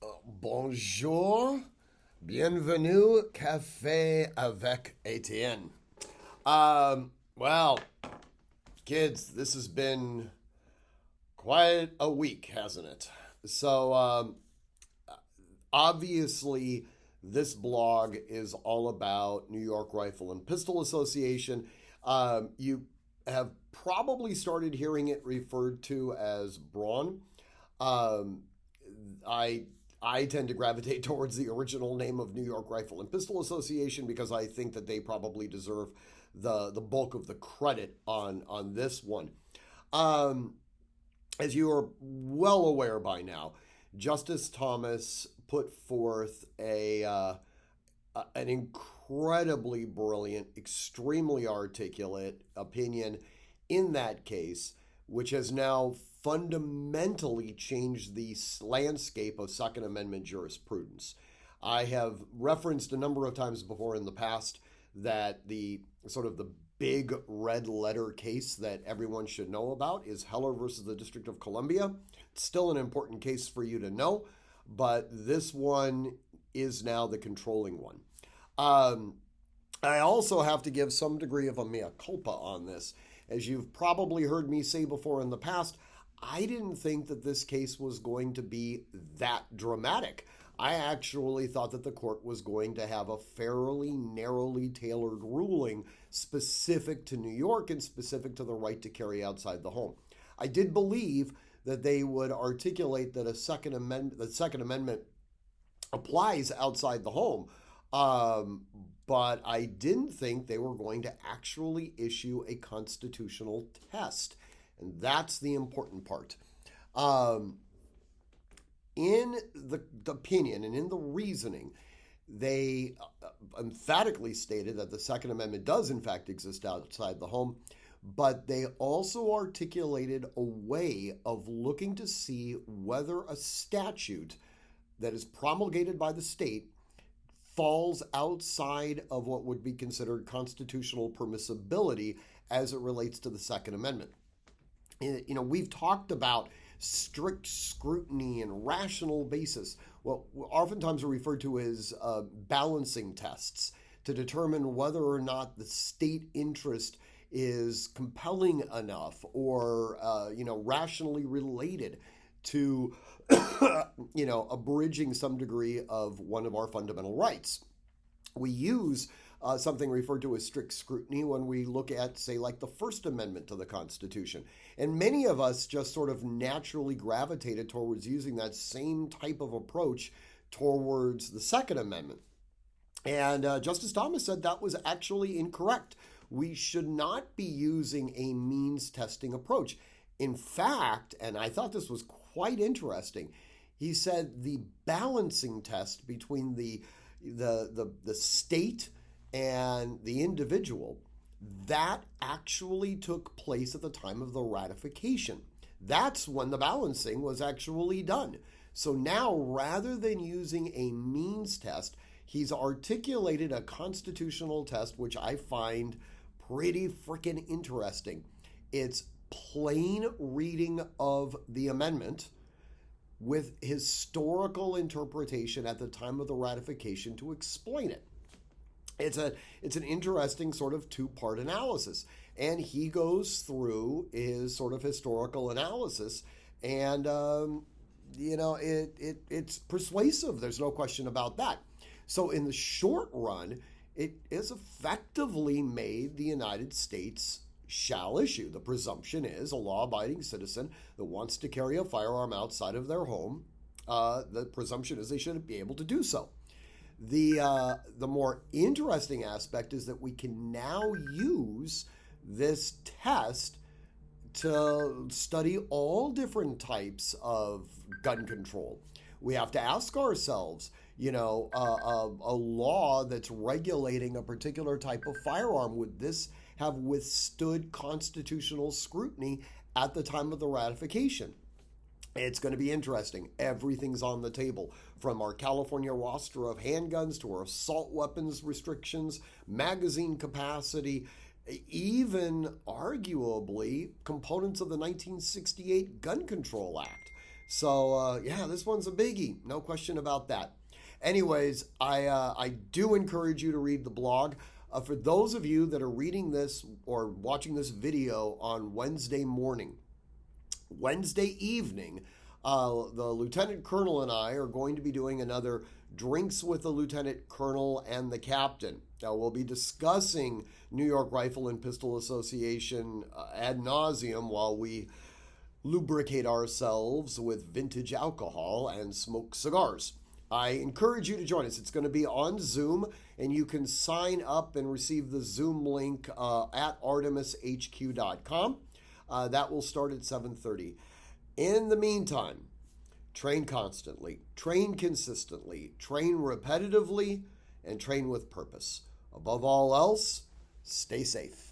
Bonjour, bienvenue, café avec Etienne. Well, kids, this has been quite a week, hasn't it? So, obviously, this blog is all about New York Rifle and Pistol Association. You have probably started hearing it referred to as Braun. Um, I I tend to gravitate towards the original name of New York Rifle and Pistol Association because I think that they probably deserve the bulk of the credit on this one. Um, as you are well aware by now, Justice Thomas put forth an incredibly brilliant, extremely articulate opinion in that case, which has now fundamentally changed the landscape of Second Amendment jurisprudence. I have referenced a number of times before in the past that the big red letter case that everyone should know about is Heller versus the District of Columbia. It's still an important case for you to know, but this one is now the controlling one. Um, I also have to give some degree of a mea culpa on this. As you've probably heard me say before in the past, I didn't think that this case was going to be that dramatic. I actually thought that the court was going to have a fairly narrowly tailored ruling specific to New York and specific to the right to carry outside the home. I did believe that they would articulate that the Second Amendment applies outside the home. But I didn't think they were going to actually issue a constitutional test. And that's the important part. Um, in the opinion and in the reasoning, they emphatically stated that the Second Amendment does, in fact, exist outside the home, but they also articulated a way of looking to see whether a statute that is promulgated by the state falls outside of what would be considered constitutional permissibility as it relates to the Second Amendment. We've talked about strict scrutiny and rational basis, what oftentimes are referred to as balancing tests, to determine whether or not the state interest is compelling enough or rationally related to abridging some degree of one of our fundamental rights. We use something referred to as strict scrutiny when we look at, say, like the First Amendment to the Constitution. And many of us just sort of naturally gravitated towards using that same type of approach towards the Second Amendment. And Justice Thomas said that was actually incorrect. We should not be using a means testing approach. In fact, and I thought this was quite interesting, he said the balancing test between the state and the individual, that actually took place at the time of the ratification. That's when the balancing was actually done. So now, rather than using a means test, he's articulated a constitutional test, which I find pretty freaking interesting. It's plain reading of the amendment with historical interpretation at the time of the ratification to explain it. It's an interesting sort of two-part analysis, and he goes through his sort of historical analysis, and it's persuasive. There's no question about that. So in the short run, it has effectively made the United States shall issue. The presumption is a law-abiding citizen that wants to carry a firearm outside of their home. The presumption is they should be able to do so. The more interesting aspect is that we can now use this test to study all different types of gun control. We have to ask ourselves, a law that's regulating a particular type of firearm, would this have withstood constitutional scrutiny at the time of the ratification? It's going to be interesting. Everything's on the table, from our California roster of handguns to our assault weapons restrictions, magazine capacity, even arguably components of the 1968 Gun Control Act. So yeah, this one's a biggie, no question about that. Anyways, I do encourage you to read the blog. For those of you that are reading this or watching this video on Wednesday morning, Wednesday evening, the lieutenant colonel and I are going to be doing another Drinks with the Lieutenant Colonel and the Captain. Now, we'll be discussing New York Rifle and Pistol Association ad nauseum while we lubricate ourselves with vintage alcohol and smoke cigars. I encourage you to join us. It's going to be on Zoom, and you can sign up and receive the Zoom link at artemishq.com. That will start at 7:30. In the meantime, train constantly, train consistently, train repetitively, and train with purpose. Above all else, stay safe.